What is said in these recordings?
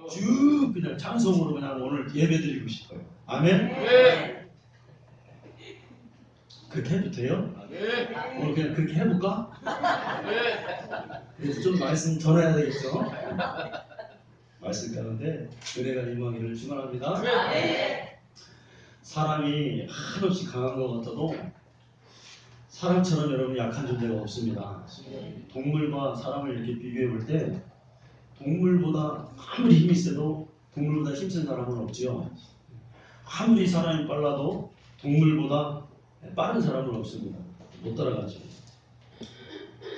쭉 그냥 찬송으로 그냥 오늘 예배드리고 싶어요. 아멘. 네. 그렇게 해도 돼요? 네. 오늘 그냥 그렇게 해볼까? 네. 그래서 좀 말씀 전해야 되겠죠? 말씀 가운데 은혜가 임하기를 축원합니다. 네. 사람이 한없이 강한 것 같아도 사람처럼 여러분 약한 존재가 없습니다. 동물과 사람을 이렇게 비교해 볼 때 동물보다 아무리 힘이 세도 동물보다 힘센 사람은 없지요. 아무리 사람이 빨라도 동물보다 빠른 사람은 없습니다. 못 따라가죠.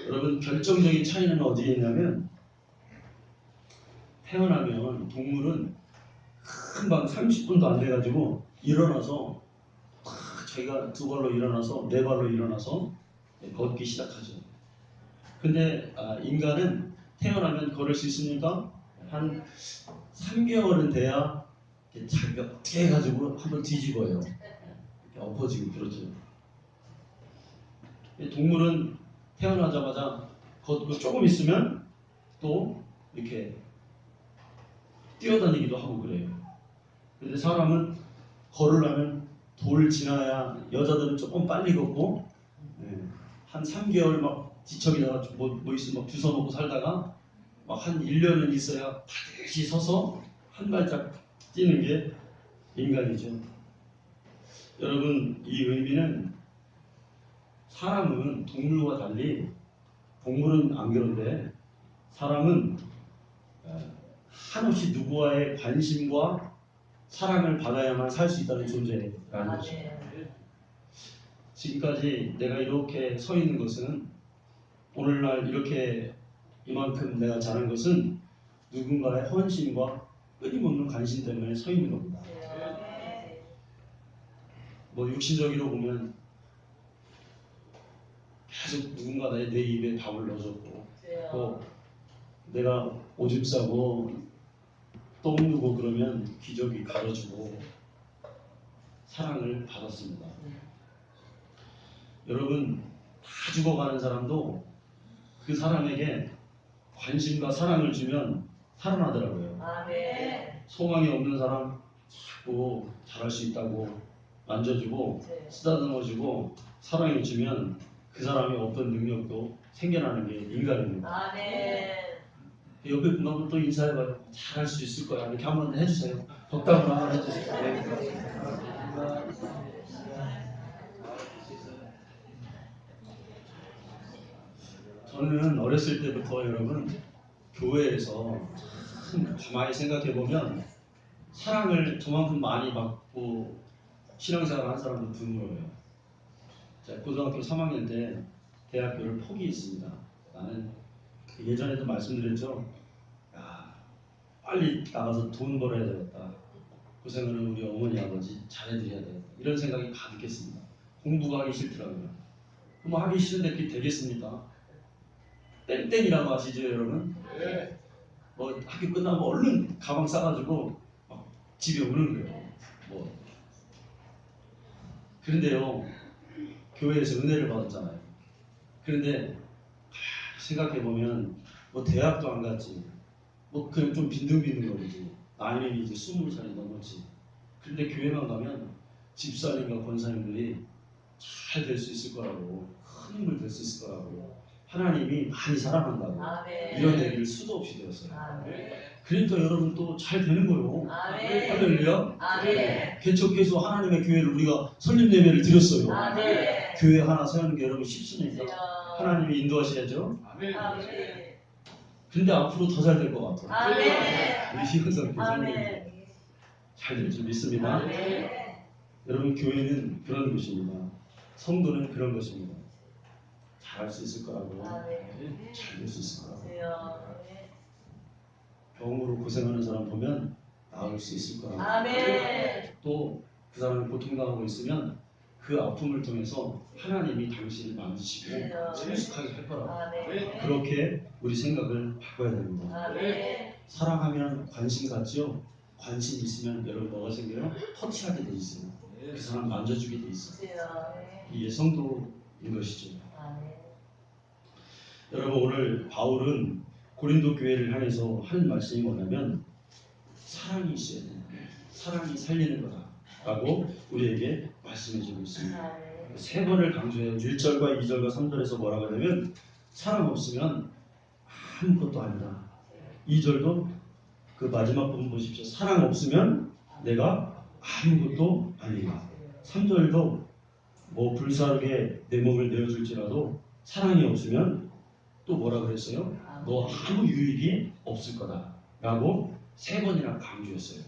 여러분 결정적인 차이는 어디에 있냐면 태어나면 동물은 금방 30분도 안 돼가지고 일어나서 자기가 두 발로 일어나서 네 발로 일어나서 걷기 시작하죠. 근데 인간은 태어나면 걸을 수 있으니까 한 3개월은 돼야 자기가 어떻게 해가지고 한번 뒤집어요. 엎어지고 그렇죠. 동물은 태어나자마자 걷고 조금 있으면 또 이렇게 뛰어다니기도 하고 그래요. 근데 사람은 걸으려면 돌 지나야 여자들은 조금 빨리 걷고 한 3개월 막 뒤척이다가 뭐 있으면 막 주워 먹고 살다가 막 한 1년은 있어야 반드시 서서 한 발짝 뛰는 게 인간이죠. 여러분 이 의미는 사람은 동물과 달리 동물은 안 그런데 사람은 한없이 누구와의 관심과 사랑을 받아야만 살 수 있다는 존재라는 거죠. 지금까지 내가 이렇게 서 있는 것은 오늘날 이렇게 이만큼 내가 자란 것은 누군가의 헌신과 끊임없는 관심 때문에 서 있는 겁니다. 뭐 육신적으로 보면 계속 누군가 내 입에 밥을 넣어줬고 또 내가 오줌 싸고 똥 누고 그러면 기저귀 갈아주고 사랑을 받았습니다. 여러분 다 죽어가는 사람도 그 사람에게 관심과 사랑을 주면 살아나더라고요. 소망이 없는 사람 자꾸 잘할 수 있다고 만져주고 쓰다듬어주고 사랑해주면 그 사람이 어떤 능력도 생겨나는 게 인간입니다. 옆에 분하고 또 인사해봐요. 잘할 수 있을 거야. 이렇게 한번 해주세요. 덕담을 한번 해주세요. 네. 저는 어렸을 때부터 여러분 교회에서 참 가만히 생각해 보면 사랑을 저만큼 많이 받고 신앙생활을 한 사람도 드물어요. 제가 고등학교 3학년 때 대학교를 포기했습니다. 나는 예전에도 말씀드렸죠. 야, 빨리 나가서 돈 벌어야 되겠다. 고생하는 우리 어머니 아버지 잘해드려야 되겠다. 이런 생각이 가득했습니다. 공부가 하기 싫더라고요. 그럼 하기 싫은데 그게 되겠습니까? 땡땡이라고 아시죠 여러분? 네. 뭐 학교 끝나면 얼른 가방 싸가지고 막 집에 오는 거예요. 뭐 그런데요 교회에서 은혜를 받았잖아요. 그런데 생각해 보면 뭐 대학도 안 갔지, 뭐 그냥 좀 빈둥빈둥거리지. 나이는 이제 20살이 넘었지. 그런데 교회만 가면 집사님과 권사님들이 잘 될 수 있을 거라고, 큰 힘을 될 수 있을 거라고, 하나님이 많이 사랑한다고 이런 얘기를 수도 없이 들었어요. 그러니까 여러분 또 잘 되는 거예요. 할렐루야. 개척해서 하나님의 교회를 우리가 설립 예배를 드렸어요. 교회 하나 세우는 게 여러분 쉽습니까? 하나님이 인도하셔야죠. 근데 앞으로 더 잘 될 것 같아요. 우리 희은성 교사님 잘 될 줄 믿습니다. 여러분 교회는 그런 곳입니다. 성도는 그런 것입니다. 잘할 수 있을 거라고, 잘 될 수 있을 거라고. 병으로 고생하는 사람 보면 나을 수 있을 거라고. 또 그 사람이 고통당하고 있으면 그 아픔을 통해서 하나님이 당신을 만지시고 성숙하게 할 거라고. 그렇게 우리 생각을 바꿔야 됩니다. 사랑하면 관심 갖지요. 관심 있으면 여러분 뭐가 생겨요? 터치하게 돼 있어요. 그 사람 만져주게 돼 있어요. 이게 성도인 것이죠. 여러분 오늘 바울은 고린도 교회를 향해서 하는 말씀이 뭐냐면 사랑이 있어야 돼. 사랑이 살리는 거다라고 우리에게 말씀해주고 있습니다. 세 번을 강조해요. 1절과 2절과 3절에서 뭐라고 하냐면 사랑 없으면 아무것도 아니다. 2절도 그 마지막 부분 보십시오. 사랑 없으면 내가 아무것도 아니다. 3절도 뭐 불사르게 내 몸을 내어줄지라도 사랑이 없으면 또 뭐라 그랬어요? 너 아무 유익이 없을 거다 라고 세 번이나 강조했어요.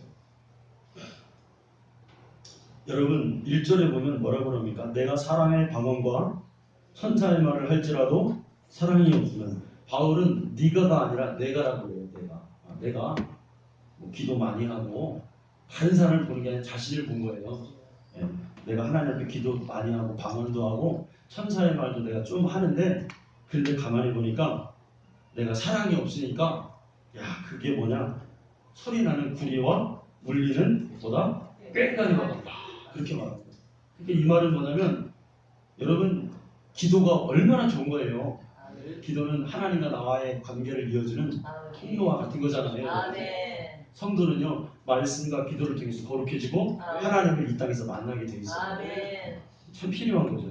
여러분 1절에 보면 뭐라고 합니까? 내가 사람의 방언과 천사의 말을 할지라도 사랑이 없으면, 바울은 네가가 아니라 내가라고 해요. 내가 뭐 기도 많이 하고 다른 사람을 보는 게 아니라 자신을 본 거예요. 예, 내가 하나님 앞에 기도 많이 하고 방언도 하고 천사의 말도 내가 좀 하는데, 그런데 가만히 보니까 내가 사랑이 없으니까 야 그게 뭐냐, 소리 나는 구리와 울리는 보다 꽹과리와 같다, 그렇게 말합니다. 그러니까 이 말은 뭐냐면 여러분 기도가 얼마나 좋은 거예요. 기도는 하나님과 나와의 관계를 이어주는 통로와 같은 거잖아요. 성도는요 말씀과 기도를 통해서 거룩해지고 하나님을 이 땅에서 만나게 돼 있어요. 참 필요한 거죠.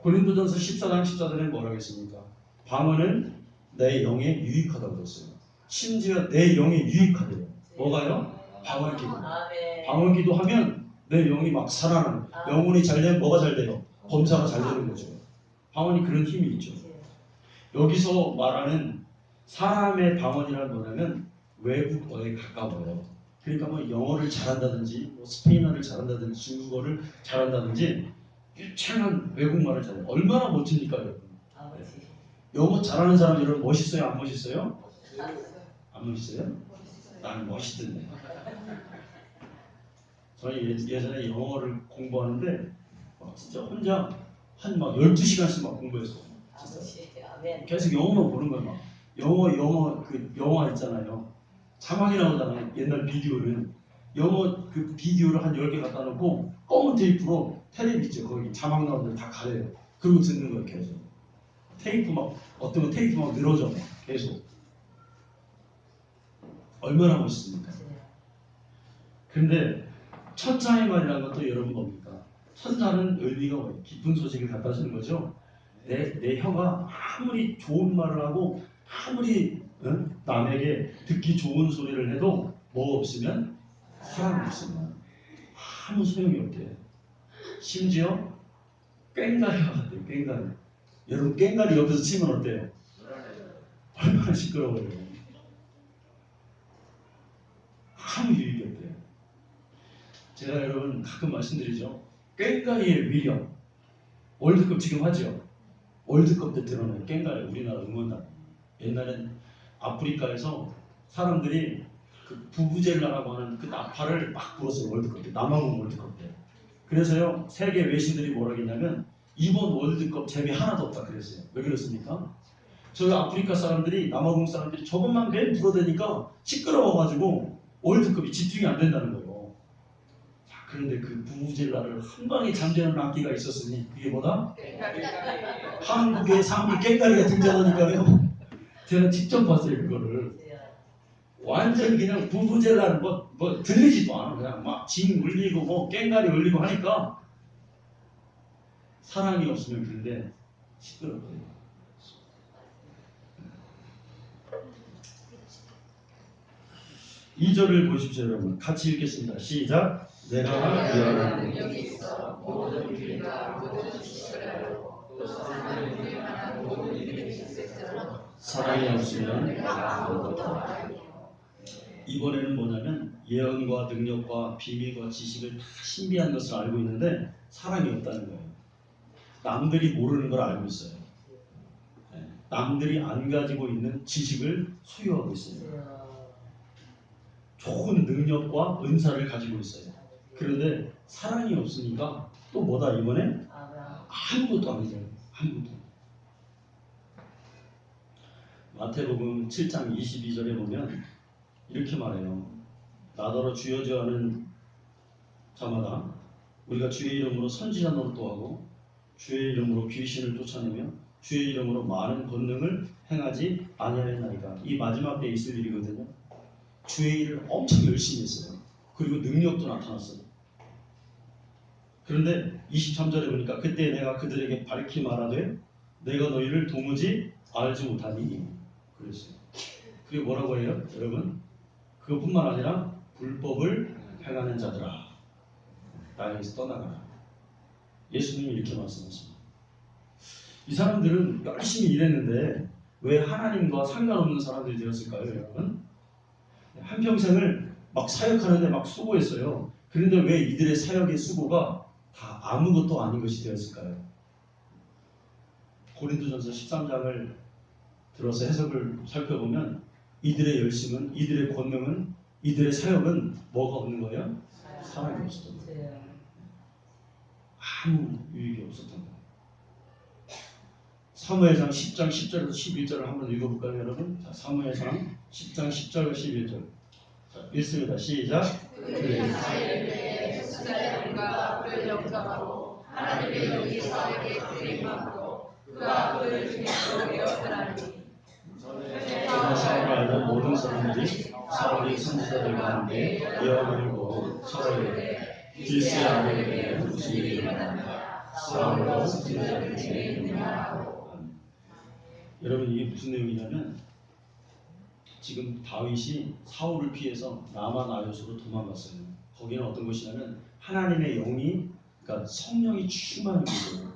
고린도전서 14장 14절에 뭐라고 했습니까? 방언은 내 영에 유익하다고 그랬어요. 심지어 내 영에 유익하대요. 뭐가요? 방언 기도. 방언 기도하면 내 영이 막 살아나는, 영혼이 잘 되면 뭐가 잘 돼요? 범사가 잘 되는 거죠. 방언이 그런 힘이 있죠. 여기서 말하는 사람의 방언이란 뭐냐면 외국어에 가까워요. 그러니까 뭐 영어를 잘한다든지 뭐 스페인어를 잘한다든지 중국어를 잘한다든지 유창한 외국말을 잘해요. 얼마나 멋집니까 여러분. 영어 잘하는 사람 여러분 멋있어요? 안 멋있어요? 안 멋있어요? 나는 멋있던데. 저희 예전에 영어를 공부하는데 진짜 혼자 한 막 12시간씩 막 공부했어요. 계속 영어만 보는 거예요. 막 영어 그 영화 있잖아요. 자막이 나오잖아요. 옛날 비디오는 영어 그 비디오를 한 10개 갖다 놓고 검은 테이프로 텔레비 있죠. 거기 자막 나오는 데 다 가려요. 그리고 듣는 거예요. 계속 테이프 막 어떤 거 테이프 막 늘어져 막 계속. 얼마나 멋있습니까? 근데 천사의 말이라는 것도 여러분 뭡니까? 천사는 의미가 뭐예요? 기쁜 소식을 갖다 주는 거죠. 내 혀가 아무리 좋은 말을 하고 아무리 남에게 듣기 좋은 소리를 해도 뭐 없으면, 사랑 없으면 아무 소용이 없대요. 심지어 꽹과리와 같대요. 꽹과리. 여러분 꽹과리 옆에서 치면 어때요? 얼마나 시끄러워요. 아무 유익이 없대요. 제가 여러분 가끔 말씀드리죠. 꽹과리의 위력. 월드컵 지금 하죠. 월드컵 때 드러나요. 꽹과리. 우리나라 응원단. 옛날엔 아프리카에서 사람들이 그 부부젤라라고 하는 그 나팔을 막 불었어요. 월드컵 때. 남아공 월드컵 때. 그래서요 세계 외신들이 뭐라고 했냐면 이번 월드컵 재미 하나도 없다 그랬어요. 왜 그랬습니까? 저희 아프리카 사람들이, 남아공 사람들이 저것만 매일 불어대니까 시끄러워가지고 월드컵이 집중이 안 된다는 거예요. 자, 그런데 그 부부젤라를 한 방에 잠재우는 악기가 있었으니 그게 뭐다? 한국의 상비 꽹과리가 등장하니까요. 제가 직접 봤어요 그거를. 완전 그냥 부부젤라는 뭐 들리지도 않아. 그냥 막 징 울리고 뭐 꽹과리 울리고 하니까 사랑이 없으면 그런데 시끄럽거든요. 2절을 보십시오 여러분. 같이 읽겠습니다. 시작. 내가 위하는 능력이 있어 모든 길과 모든 지식으로 또 사람을 운행하는 모든 일을 실수로 사랑이 없으면 내가 아무것도 아니요. 이번에는 뭐냐면 예언과 능력과 비밀과 지식을 다 신비한 것을 알고 있는데 사랑이 없다는 거예요. 남들이 모르는 걸 알고 있어요. 남들이 안 가지고 있는 지식을 소유하고 있어요. 좋은 능력과 은사를 가지고 있어요. 그런데 사랑이 없으니까 또 뭐다 이번에? 아무것도 아니죠. 아무것도. 마태복음 7장 22절에 보면 이렇게 말해요. 나더러 주여 주여 하는 자마다 우리가 주의 이름으로 선지자 노릇도 하고 주의 이름으로 귀신을 쫓아내며 주의 이름으로 많은 권능을 행하지 아니하였나이까. 이 마지막 때에 있을 일이거든요. 주의 일을 엄청 열심히 했어요. 그리고 능력도 나타났어요. 그런데 23절에 보니까 그때 내가 그들에게 밝히 말하되 내가 너희를 도무지 알지 못하니 그랬어요. 그게 뭐라고 해요? 여러분, 그것뿐만 아니라 불법을 행하는 자들아 나에게서 떠나가라. 예수님이 이렇게 말씀하십니다. 이 사람들은 열심히 일했는데 왜 하나님과 상관없는 사람들이 되었을까요, 여러분? 한평생을 막 사역하는데 막 수고했어요. 그런데 왜 이들의 사역의 수고가 다 아무것도 아닌 것이 되었을까요? 고린도전서 13장을 들어서 해석을 살펴보면 이들의 열심은, 이들의 권능은, 이들의 사역은 뭐가 없는 거예요? 사랑이 없었던 거예요. 아무 유익이 없었던 거예요. 사무엘상 10장 10절에서 11절을 한번 읽어볼까요, 여러분? 자, 사무엘상 10장 10절과 11절. 자, 읽습니다. 시작. 그들이 이스라엘에 숫자들과 그를 영접하고 하나님의 영이 사에게 그를 임하고 그가 그를 중에서 외웠으나니 사울을 알던 모든 사람들이 사울이 선지자들과 함께 여호와를 보고 서로 이르되 길스의 아들에게 무슨 일이 일어났느냐 사울로 선지자들 중에 있느냐고. 여러분, 이게 무슨 내용이냐면 지금 다윗이 사울을 피해서 라마 나요스로 도망갔어요. 거기는 어떤 곳이냐면 하나님의 영이, 그러니까 성령이 충만한 곳이에요.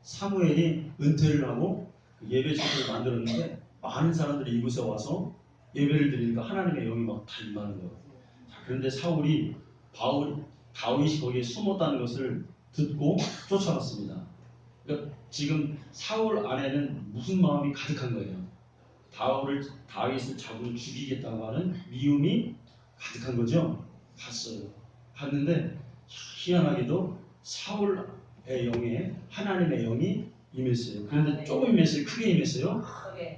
사무엘이 은퇴를 하고 예배소를 만들었는데 많은 사람들이 이곳에 와서 예배를 드리니까 하나님의 영이 막 다 임하는 거예요. 그런데 사울이 다윗이 거기에 숨었다는 것을 듣고 쫓아갔습니다. 그러니까 지금 사울 안에는 무슨 마음이 가득한 거예요? 다윗을 잡으러 죽이겠다고 하는 미움이 가득한 거죠. 갔어요. 갔는데 희한하게도 사울의 영에 하나님의 영이 임했어요. 그런데 조금 임했어요? 크게 임했어요?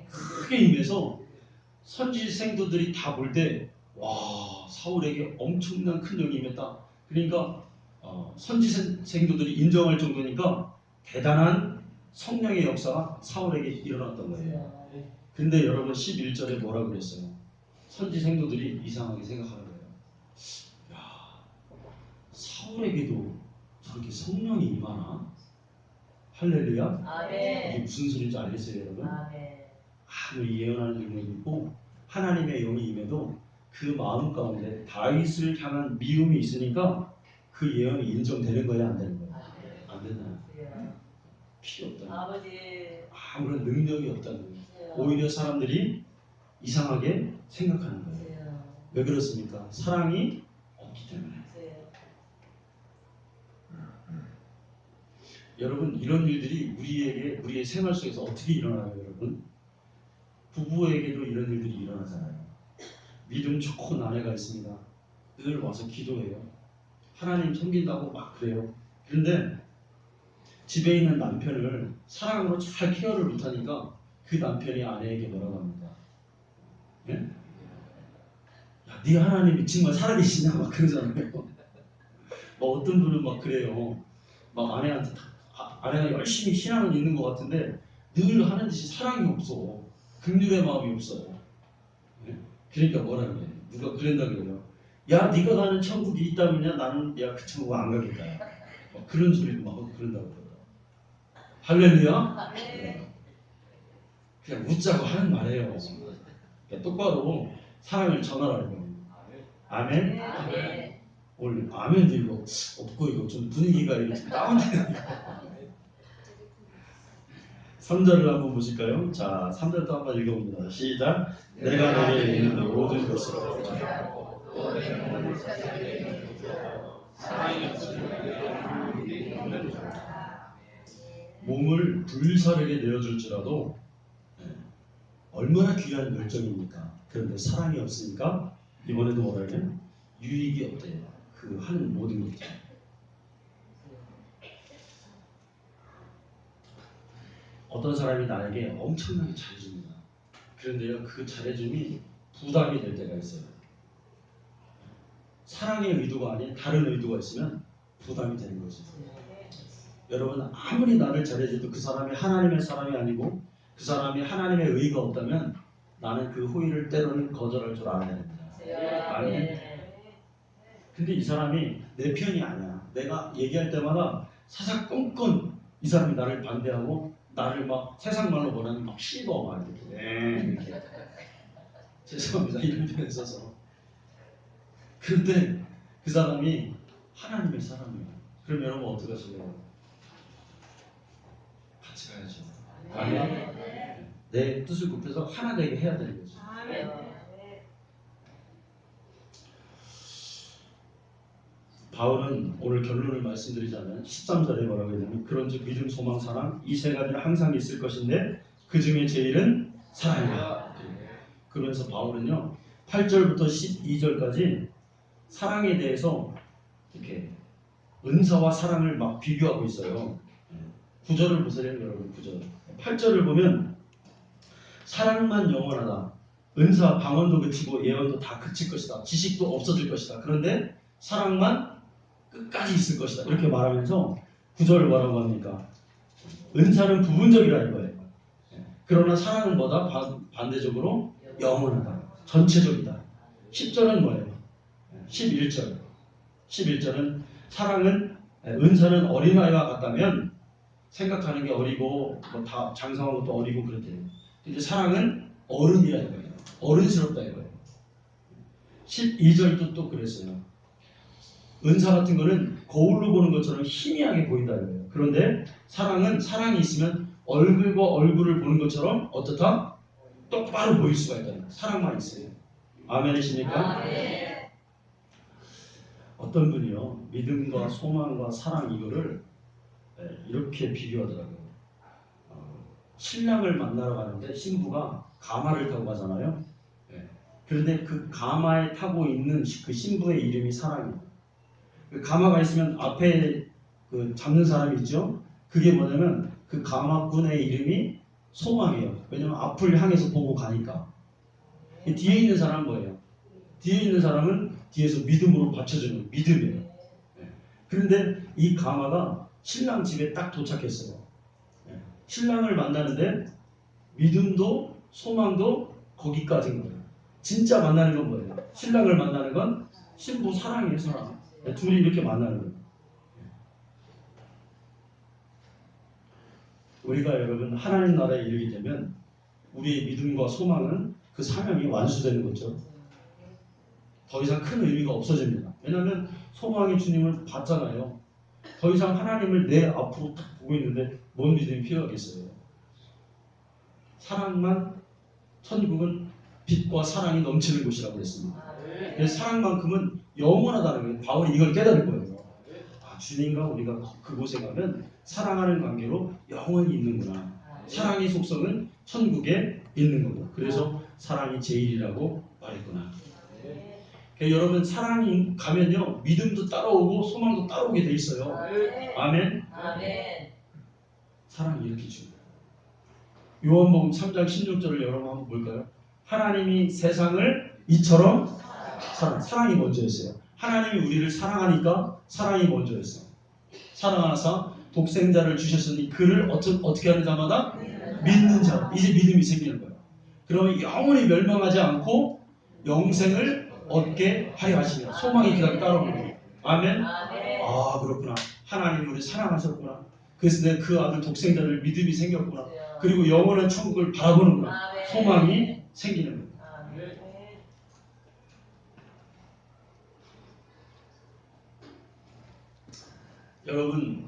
크게 임해서 선지 생도들이 다 볼 때 와, 사울에게 엄청난 큰 영이 임했다. 그러니까 선지 생도들이 인정할 정도니까 대단한 성령의 역사가 사울에게 일어났던 거예요. 근데 여러분 11절에 뭐라고 그랬어요? 선지 생도들이 이상하게 생각하는 거예요. 야, 사울에게도 저렇게 성령이 임하나? 할렐루야? 아멘. 이게 무슨 소리인지 알겠어요, 여러분? 아멘. 아무리 예언하는 능력이 있고 하나님의 영이 임해도 그 마음 가운데 다윗을 향한 미움이 있으니까 그 예언이 인정되는 거야, 안 되는 거야? 안 된다. 필요 없다. 아버지. 아무런 능력이 없다는 거예요. 오히려 사람들이 이상하게 생각하는 거예요. 왜 그렇습니까? 사랑이 없기 때문에. 여러분, 이런 일들이 우리의 생활 속에서 어떻게 일어나요, 여러분? 부부에게도 이런 일들이 일어나잖아요. 믿음 좋은 아내가 있습니다. 늘 와서 기도해요. 하나님 섬긴다고 막 그래요. 그런데 집에 있는 남편을 사랑으로 잘 케어를 못하니까 그 남편이 아내에게 뭐라고 합니다. 예? 야, 네 하나님이 정말 살아계시냐 막 그러잖아요. 뭐 어떤 분은 막 그래요. 막 아내가 열심히 신앙은 있는 것 같은데 늘 하는 듯이 사랑이 없어. 긍휼의 마음이 없어. 예? 그러니까 뭐라는 거예요. 누가 그런다 그래요. 야, 네가 가는 천국이 있다면야 나는 야 그 천국 안 가겠다. 막 그런 소리도 막 하고 그런다고 그래요. 할렐루야. 네. 그냥 웃자고 하는 말이에요. 그러니까 똑바로 사랑을 전하라고. 아멘. 아멘. 오늘 아멘도 이거 없고 이거 좀 분위기가 이렇게 다운되는 3절을 한번 보실까요? 자, 3절도 한번 읽어봅니다. 시작. 내가 너에게 있는 모든 것을 몸을 불사르게 내어줄지라도 얼마나 귀한 열정입니까? 그런데 사랑이 없으니까 이번에도 뭐라면 유익이 없대요. 그 하는 모든 것들. 어떤 사람이 나에게 엄청나게 잘해줍니다. 그런데요, 그 잘해줌이 부담이 될 때가 있어요. 사랑의 의도가 아닌 다른 의도가 있으면 부담이 되는 거죠. 여러분, 아무리 나를 잘해줘도 그 사람이 하나님의 사람이 아니고 그 사람이 하나님의 의가 없다면 나는 그 호의를 때로는 거절할 줄 알아야 됩니다. 아멘. 근데 이 사람이 내 편이 아니야. 내가 얘기할 때마다 사사건건 이 사람이 나를 반대하고 나를 막 세상 말로 뭐라는 막 씹어 막 이렇게. 죄송합니다. 이런 표현 써서. 그런데 그 사람이 하나님의 사람이에요. 그럼 여러분 어떻게 하실래요? 같이 가야죠. 아멘. 내 뜻을 굽혀서 하나 되게 해야 되는 거죠. 바울은 오늘 결론을 말씀드리자면 13절에 뭐라고 했냐면 그런즉 믿음, 소망, 사랑 이 세 가지는 항상 있을 것인데 그 중에 제일은 사랑이다. 그러면서 바울은요 8절부터 12절까지 사랑에 대해서 이렇게 은사와 사랑을 막 비교하고 있어요. 9절을 보세요 여러분. 9절 8절을 보면 사랑만 영원하다. 은사, 방언도 그치고 예언도 다 그칠 것이다. 지식도 없어질 것이다. 그런데 사랑만 끝까지 있을 것이다. 이렇게 말하면서 9절을 뭐라고 합니까? 은사는 부분적이라 이거예요. 그러나 사랑은 뭐다? 반대적으로 영원하다. 전체적이다. 10절은 뭐예요? 11절. 11절은 사랑은 은사는 어린아이와 같다면 생각하는 게 어리고 뭐 다 장성한 것도 어리고 그렇대요. 근데 사랑은 어른이라 이거예요. 어른스럽다 이거예요. 12절도 또 그랬어요. 은사 같은 거는 거울로 보는 것처럼 희미하게 보인다 이거예요. 그런데 사랑은 사랑이 있으면 얼굴과 얼굴을 보는 것처럼 어떻다? 똑바로 보일 수가 있다. 사랑만 있어요. 아멘이십니까? 아멘. 어떤 분이요 믿음과 소망과 사랑 이거를 이렇게 비교하더라고요. 신랑을 만나러 가는데 신부가 가마를 타고 가잖아요. 그런데 그 가마에 타고 있는 그 신부의 이름이 사랑이에요. 그 가마가 있으면 앞에 그 잡는 사람이 있죠. 그게 뭐냐면 그 가마꾼의 이름이 소망이에요. 왜냐면 앞을 향해서 보고 가니까. 뒤에 있는 사람은 뭐예요? 뒤에 있는 사람은 뒤에서 믿음으로 받쳐주는 믿음이에요. 그런데 이 가마가 신랑 집에 딱 도착했어요. 신랑을 만나는데 믿음도 소망도 거기까지인 거예요. 진짜 만나는 건 뭐예요? 신랑을 만나는 건 신부 사랑이에요. 사랑. 둘이 이렇게 만나는 거예요. 우리가 여러분 하나님 나라에 이르게 되면 우리의 믿음과 소망은 그 사명이 완수되는 거죠. 더 이상 큰 의미가 없어집니다. 왜냐하면 소망이 주님을 봤잖아요. 더 이상 하나님을 내 앞으로 딱 보고 있는데 뭔 믿음이 필요하겠어요. 사랑만 천국은 빛과 사랑이 넘치는 곳이라고 그랬습니다. 그래서 사랑만큼은 영원하다는 거예요. 바울이 이걸 깨달을 거예요. 주님과 우리가 그곳에 가면 사랑하는 관계로 영원히 있는구나. 사랑의 속성은 천국에 있는 거고. 그래서 사랑이 제일이라고 말했구나. 그러니까 여러분 사랑이 가면요 믿음도 따라오고 소망도 따라오게 돼 있어요. 아멘. 아멘. 사랑이 이렇게 중요해요. 요한복음 3장 16절을 여러분 한번 볼까요? 하나님이 세상을 이처럼 사랑이 먼저였어요. 하나님이 우리를 사랑하니까 사랑이 먼저였어요. 사랑하사 독생자를 주셨으니 그를 어떻게 하는 자마다 믿는 자. 이제 믿음이 생기는 거예요. 그러면 영원히 멸망하지 않고 영생을 얻게 하려 하시며 소망이 그다음에 따라오는 거예요. 아멘. 아 그렇구나. 하나님 우리 사랑하셨구나. 그래서 내가 그 아들 독생자를 믿음이 생겼구나. 그리고 영원한 천국을 바라보는구나. 소망이 생기는 거예요. 여러분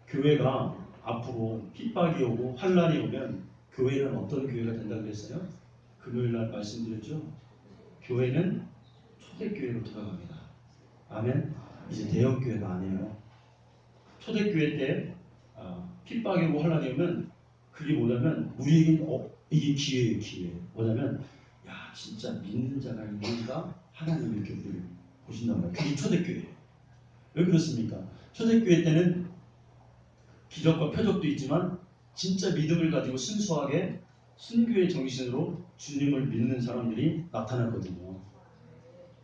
교회가 앞으로 핍박이 오고 환란이 오면 교회는 어떤 교회가 된다고 그랬어요? 금요일날 말씀드렸죠? 교회는 초대교회로 돌아갑니다. 아멘. 이제 대형교회가 아니에요. 초대교회 때 핍박이 오고 환란이 오면 그게 뭐냐면 우리에게 이게 기회예요. 기회. 뭐냐면 야 진짜 믿는 자가 있는가 하나님 이렇게 우리를 보신단 말이에요. 그게 초대교회예요. 왜 그렇습니까? 초대교회 때는 기적과 표적도 있지만 진짜 믿음을 가지고 순수하게 순교의 정신으로 주님을 믿는 사람들이 나타났거든요.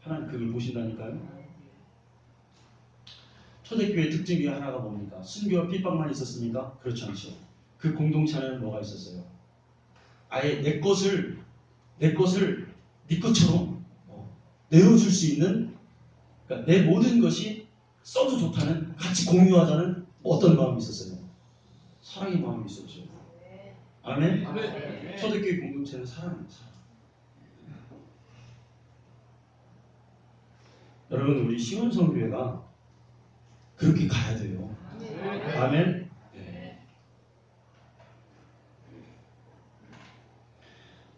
하나님 그걸 보신다니까요. 초대교회 특징 중에 하나가 뭡니까? 순교와 핍박만 있었습니까? 그렇지 않죠. 그 공동체 안에는 뭐가 있었어요? 아예 내 것을 네 것처럼 내어줄 수 있는, 그러니까 내 모든 것이 써도 좋다는, 같이 공유하자는 어떤 마음이 있었어요? 사랑의 마음이 있었죠. 아멘? 초대교회 공동체는 사랑입니다. 사랑. 여러분, 우리 시원성교회가 그렇게 가야 돼요. 아멘? 네.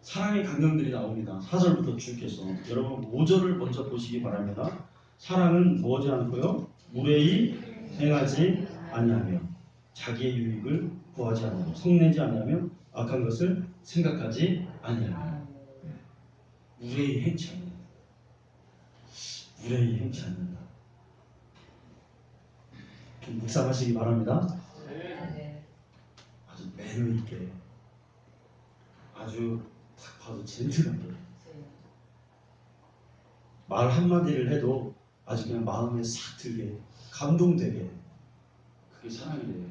사랑의 강령들이 나옵니다. 4절부터 주께서 여러분 5절을 먼저 보시기 바랍니다. 사랑은 뭐지 않고요? 무례히 행하지 아니하며 자기의 유익을 구하지 아니하며 성내지 아니하며 악한 것을 생각하지 아니하며 무례히 행치 않는다. 무례히 행치 않는다. 좀 묵상하시기 바랍니다. 아주 매너 있게, 아주 딱 봐도 젠틀하게, 말 한마디를 해도 아주 그냥 마음에 싹 들게, 감동되게, 그게 사랑이래요.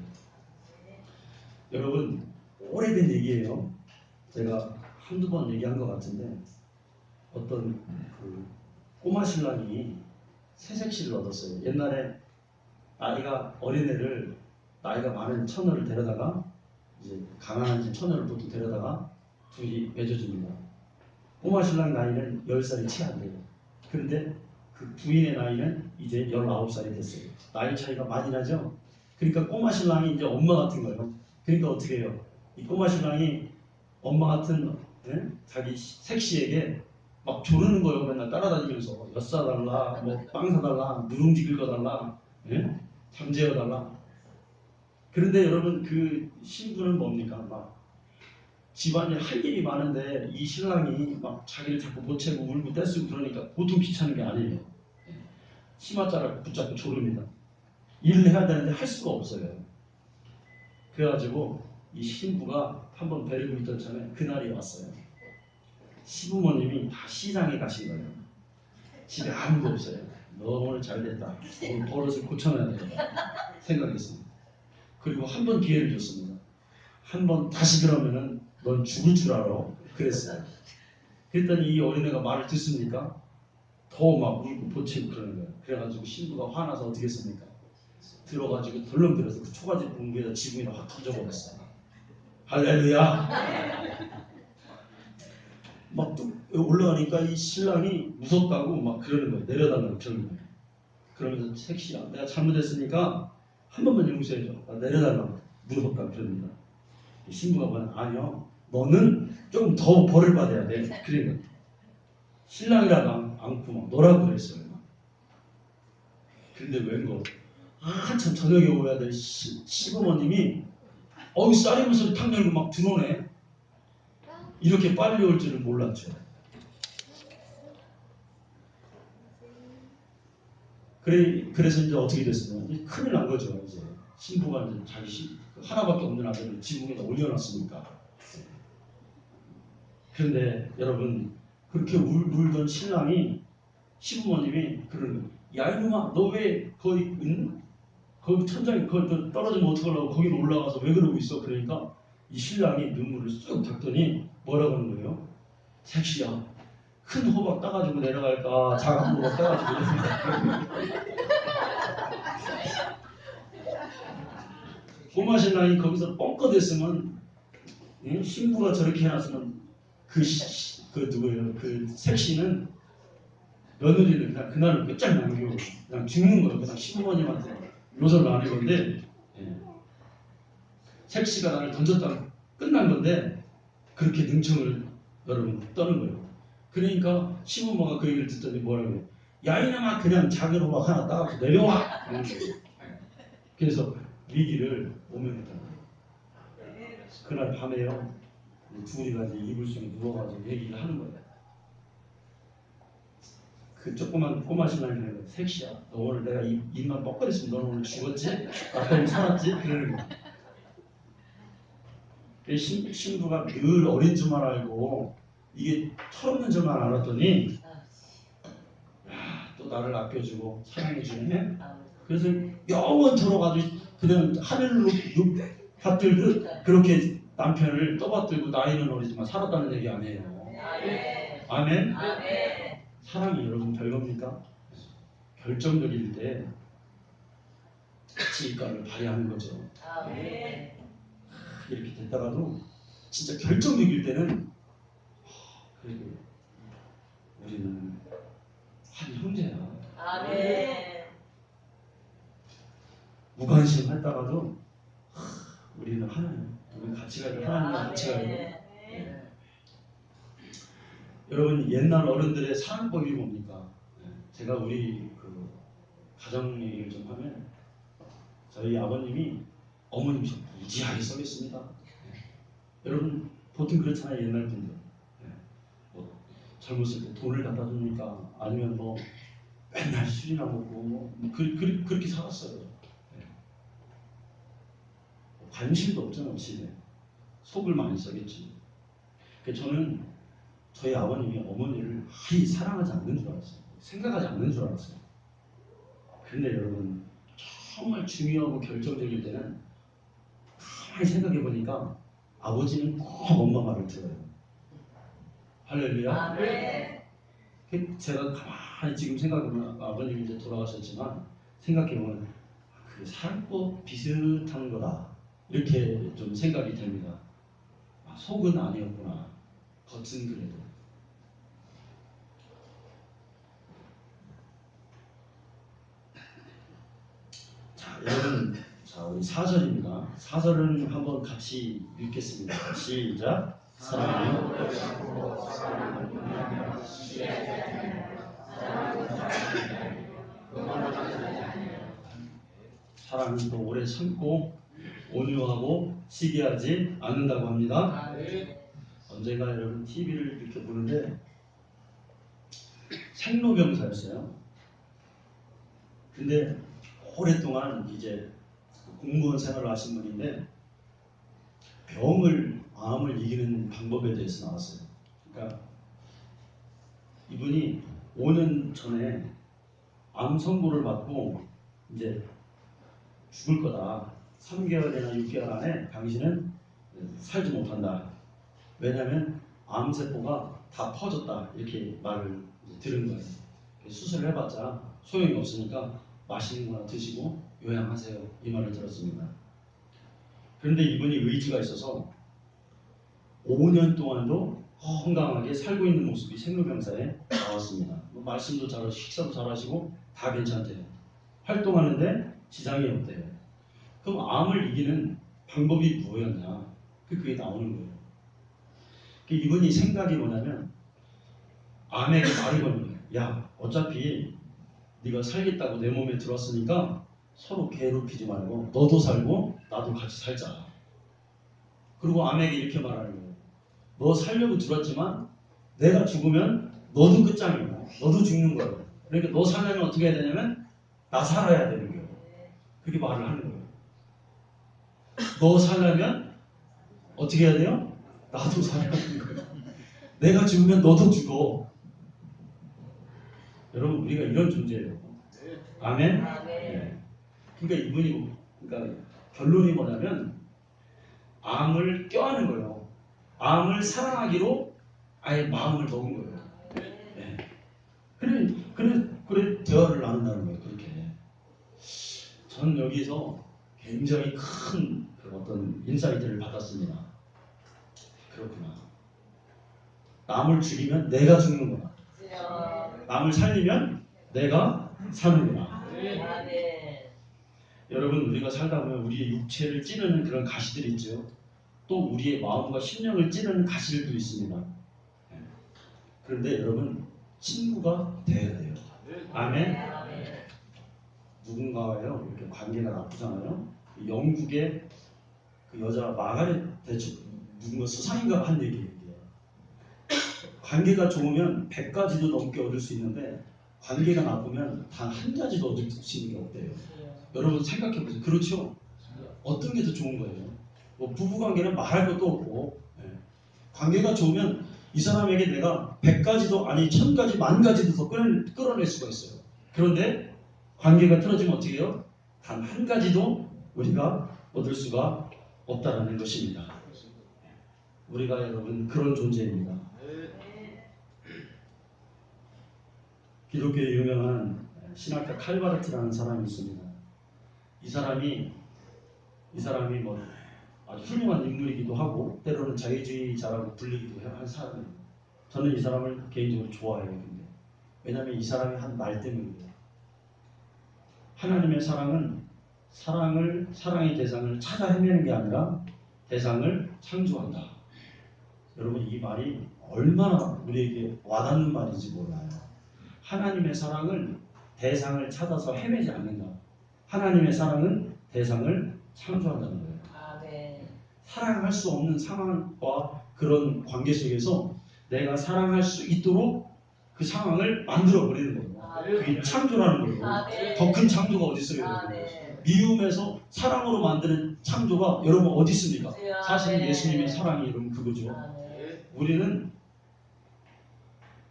여러분, 오래된 얘기예요. 제가 한두 번 얘기한 것 같은데, 어떤 그 꼬마 신랑이 새색시를 얻었어요. 옛날에 나이가 어린애를, 나이가 많은 처녀를 데려다가, 이제 가난한 집 처녀를 보통 데려다가 둘이 맺어줍니다. 꼬마 신랑 나이는 10살이 채 안 돼요. 그런데 그 부인의 나이는 이제 19살이 됐어요. 나이 차이가 많이 나죠? 그러니까 꼬마 신랑이 이제 엄마 같은 거예요. 그러니까 어떻게 해요? 이 꼬마 신랑이 엄마 같은, 예? 자기 색시에게 막 조르는 거예요. 맨날 따라다니면서 엿 사달라, 뭐 빵 사달라, 누룽지 긁어달라, 예? 잠재워달라. 그런데 여러분, 그 신부는 뭡니까? 막 집안일 할 일이 많은데 이 신랑이 막 자기를 자꾸 보채고 울고 떼쓰고 그러니까 보통 귀찮은 게 아니에요. 치맛자락 붙잡고 조릅니다. 일을 해야 되는데 할 수가 없어요. 그래가지고 이 신부가 한번 데리고 있던 참에 그날이 왔어요. 시부모님이 다 시장에 가신 거예요. 집에 아무도 없어요. 너 오늘 잘 됐다. 오늘 버릇을 고쳐놔야 되겠다 생각했습니다. 그리고 한 번 기회를 줬습니다. 한 번 다시 그러면은 넌 죽을 줄 알아. 그랬어요. 그랬더니 이 어린애가 말을 듣습니까? 더 막 울고 보채고 그러는 거예요. 그래가지고 신부가 화나서 어떻게 했습니까? 들어가지고 덜렁 들어서 그 초가집 봉구에다 지붕에다 확 던져버렸어요. 할렐루야. 막 뚝 올라가니까 이 신랑이 무섭다고 막 그러는 거예요. 내려달라고 그러는 거예요. 그러면서 색시야, 내가 잘못했으니까 한 번만 용서해줘. 나 내려달라고. 무섭다 그럽니다. 신부가 뭐냐? 아니요, 너는 조금 더 벌을 받아야 돼. 그러니까 신랑이라도 않고 막 너라고 그랬어요. 근데 웬걸 한참 저녁에 오야 될 시부모님이 쌀이무소리 탁 열고 막 들어오네. 이렇게 빨리 올 줄은 몰랐죠. 그래서 이제 어떻게 됐으면 큰일 난 거죠. 이제 신부가 이제 자기 하나밖에 없는 아들을 지붕에다 올려놨으니까. 그런데 여러분, 그렇게 울던 신랑이, 시부모님이 그러는 거예요. 야 이놈아, 너 왜 거기 거기 천장에 거기 떨어지면 어떡하려고 거기로 올라가서 왜 그러고 있어? 그러니까 이 신랑이 눈물을 쑥 닦더니 뭐라고 하는 거예요? 색시야, 큰 호박 따가지고 내려갈까 작은 호박 따가지고 내려갈까. 꼬마 신랑이 거기서 뻥끗했으면, 신부가 저렇게 해놨으면 그 누구예요? 그 색시는 며느리는 그냥 그날을 끝장 남기고 그냥 죽는 거예요. 그냥 시부모님한테 요소를 안 한 건데, 색시가 나를 던졌다면 끝난 건데 그렇게 능청을 여러분 떠는 거예요. 그러니까 시부모가 그 얘기를 듣더니 뭐라고 해요? 야 이놈아, 그냥 작은 호박 하나 따갖고 내려와. 그래서 위기를 모면했다는 거예요. 그날 밤에요, 둘이가 이제 이불 속에 누워가지고 얘기를 하는 거예요. 그 조그만 꼬마 신랑이 그러는 거예요. 색시야, 너 오늘 내가 입만 뻑거렸으면 너 오늘 죽었지? 아빠는 살았지? 그러는 거예요. 신부가 늘 어린 줄만 알고 이게 철없는 줄만 알았더니, 또 나를 아껴주고 사랑해주네. 그래서 영원토록 아주 그냥 하늘로 받들듯 그렇게 남편을 떠받들고 나이는 어리지만 살았다는 얘기 아니에요. 아멘. 사랑이 여러분 별겁니까? 결정적일 때 가치관을 발휘하는 거죠. 아멘. 이렇게 됐다가도 진짜 결정적일 때는 그래도 우리는 한 형제야. 아멘. 무관심 했다가도 우리는 하나야. 우리 같이 가야 돼. 하나님과 같이 가야 돼. 아멘. 여러분 옛날 어른들의 사랑법이 뭡니까? 제가 우리 그 가정 얘기를 좀 하면 저희 아버님이 어머님이 좀 무지하게 썩였습니다. 여러분 보통 그렇잖아요. 옛날 분들 뭐 젊었을 때 돈을 갖다 줍니까? 아니면 뭐 맨날 술이나 먹고 뭐 그렇게 살았어요. 관심도 없잖아요. 집에 속을 많이 썩였지. 저는 저희 아버님이 어머니를 아예 사랑하지 않는 줄 알았어요. 생각하지 않는 줄 알았어요. 그런데 여러분 정말 중요하고 결정적일 때는 가만히 생각해 보니까 아버지는 꼭 엄마 말을 들어요. 할렐루야. 아멘. 제가 가만히 지금 생각해보면 아버님이 이제 돌아가셨지만 생각해보면 그 사랑법 비슷한 거다 이렇게 좀 생각이 됩니다. 속은 아니었구나. 겉은 그래도. 자, 여러분, 자 우리 4절입니다. 4절은 한번 같이 읽겠습니다. 시작. 사랑하여 사랑은 또 오래 참고 온유하고 시기하지 않는다고 합니다. 언젠가 여러분 TV를 이렇게 보는데 생로병사였어요. 근데 오랫동안 이제 공무원 생활을 하신 분인데 암을 이기는 방법에 대해서 나왔어요. 그러니까 이분이 5년 전에 암 선고를 받고 이제 죽을 거다. 3개월이나 6개월 안에 당신은 살지 못한다. 왜냐하면 암세포가 다 퍼졌다. 이렇게 말을 들은 거예요. 수술을 해봤자 소용이 없으니까 맛있는 거나 드시고 요양하세요. 이 말을 들었습니다. 그런데 이분이 의지가 있어서 5년 동안도 건강하게 살고 있는 모습이 생로병사에 나왔습니다. 말씀도 잘하시고 식사도 잘하시고 다 괜찮대요. 활동하는데 지장이 없대요. 그럼 암을 이기는 방법이 뭐였냐? 그게 나오는 거예요. 이분이 생각이 뭐냐면 암에게 말을 거는 거예요. 야, 어차피 네가 살겠다고 내 몸에 들었으니까 서로 괴롭히지 말고 너도 살고 나도 같이 살자. 그리고 암에게 이렇게 말하는 거예요. 너 살려고 들었지만 내가 죽으면 너도 끝장이고 너도 죽는 거예요. 그러니까 너 살려면 어떻게 해야 되냐면 나 살아야 되는 거예요. 그렇게 말을 하는 거예요. 너 살려면 어떻게 해야 돼요? 나도 살아야 되는 거예요. 내가 죽으면 너도 죽어. 여러분 우리가 이런 존재예요. 아멘? 네. 그러니까 이분이 그러니까 결론이 뭐냐면 암을 껴안은 거예요. 암을 사랑하기로 아예 마음을 먹은 거예요. 네. 그래 대화를 나눈다는 거예요. 그렇게. 저는 여기서 굉장히 큰 어떤 인사이트를 받았습니다. 그렇구나. 남을 죽이면 내가 죽는구나. 남을 살리면 내가 사는구나. 여러분 우리가 살다 보면 우리의 육체를 찌르는 그런 가시들이 있죠. 또 우리의 마음과 심령을 찌르는 가시들도 있습니다. 그런데 여러분 친구가 돼야 돼요. 아멘. 누군가와요 이렇게 관계가 나쁘잖아요. 영국의 그 여자 마가렛 대처 누군가 수상인가 한 얘기예요. 관계가 좋으면 100가지도 넘게 얻을 수 있는데 관계가 나쁘면 단 한 가지도 얻을 수 있는 게 없대요. 여러분 생각해 보세요. 그렇죠? 어떤 게 더 좋은 거예요? 뭐 부부 관계는 말할 것도 없고 관계가 좋으면 이 사람에게 내가 100가지도 아니 1000가지, 10,000가지도 더 끌어낼 수가 있어요. 그런데 관계가 틀어지면 어떻게 해요? 단 한 가지도 우리가 얻을 수가 없다라는 것입니다. 우리가 여러분 그런 존재입니다. 기독교의 유명한 신학자 칼바르트라는 사람이 있습니다. 이 사람이 뭐 아주 훌륭한 인물이기도 하고 때로는 자유주의자라고 불리기도 한 사람이에요. 저는 이 사람을 개인적으로 좋아해요. 근데 왜냐하면 이 사람이 한 말 때문입니다. 하나님의 사랑은 사랑의 대상을 찾아 헤매는 게 아니라 대상을 창조한다. 여러분 이 말이 얼마나 우리에게 와닿는 말인지 몰라요. 하나님의 사랑은 대상을 찾아서 헤매지 않는다. 하나님의 사랑은 대상을 창조한다는 거예요. 사랑할 수 없는 상황과 그런 관계 속에서 내가 사랑할 수 있도록 그 상황을 만들어 버리는 거예요. 그게 창조라는 거예요. 더 큰 창조가 어디 있어요, 여러분? 미움에서 사랑으로 만드는 창조가 여러분 어디 있습니까? 사실 예수님의 사랑이 여러분 그거죠. 우리는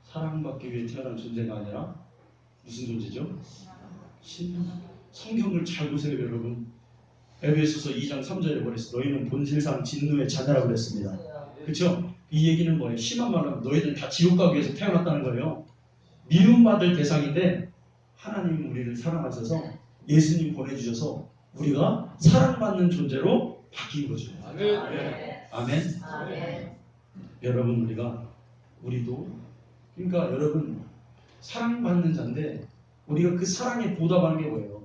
사랑받기 위해 태어난 존재가 아니라 무슨 존재죠? 성경을 잘 보세요, 여러분. 에베소서 2장 3절에 그랬어. 너희는 본질상 진노의 자녀라고 그랬습니다. 그렇죠? 이 얘기는 뭐예요? 심한 말로 하면 너희들 다 지옥 가기 위해서 태어났다는 거예요. 미움받을 대상인데 하나님 우리를 사랑하셔서 예수님 보내주셔서 우리가 사랑받는 존재로 바뀐 거죠. 아멘. 아멘. 아멘. 여러분 우리도 그러니까 여러분 사랑받는 자인데 우리가 그 사랑에 보답하는 게 뭐예요?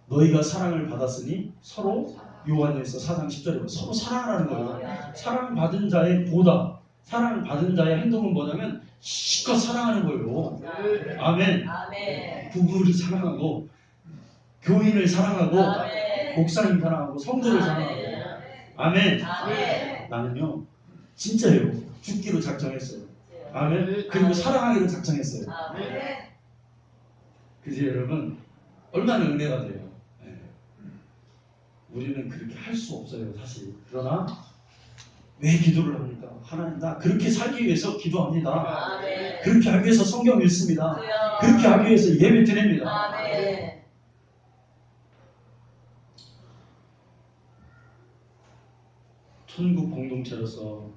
너희가 사랑을 받았으니 서로 요한일서 4장 10절에 서로 사랑하라는 거예요. 사랑받은 자의 보답, 사랑받은 자의 행동은 뭐냐면 실컷 사랑하는 거예요. 아멘. 아멘. 부부를 사랑하고 교인을 사랑하고 목사님 사랑하고 성도를 사랑하고 아멘. 아멘. 나는요 진짜요 죽기로 작정했어요. 아멘. 그리고 사랑하기로 작정했어요. 아멘. 그지 여러분 얼마나 은혜가 돼요. 우리는 그렇게 할 수 없어요 사실. 그러나 왜 기도를 합니까? 하나님 나 그렇게 살기 위해서 기도합니다. 아멘. 그렇게 하기 위해서 성경 읽습니다. 그렇게 하기 위해서 예배 드립니다. 아멘. 천국 공동체로서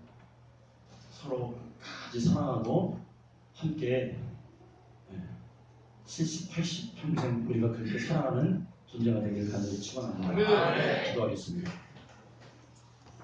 서로 같이 사랑하고 함께 70, 80 평생 우리가 그렇게 사랑하는 존재가 되길 간절히 축원합니다. 기도하겠습니다.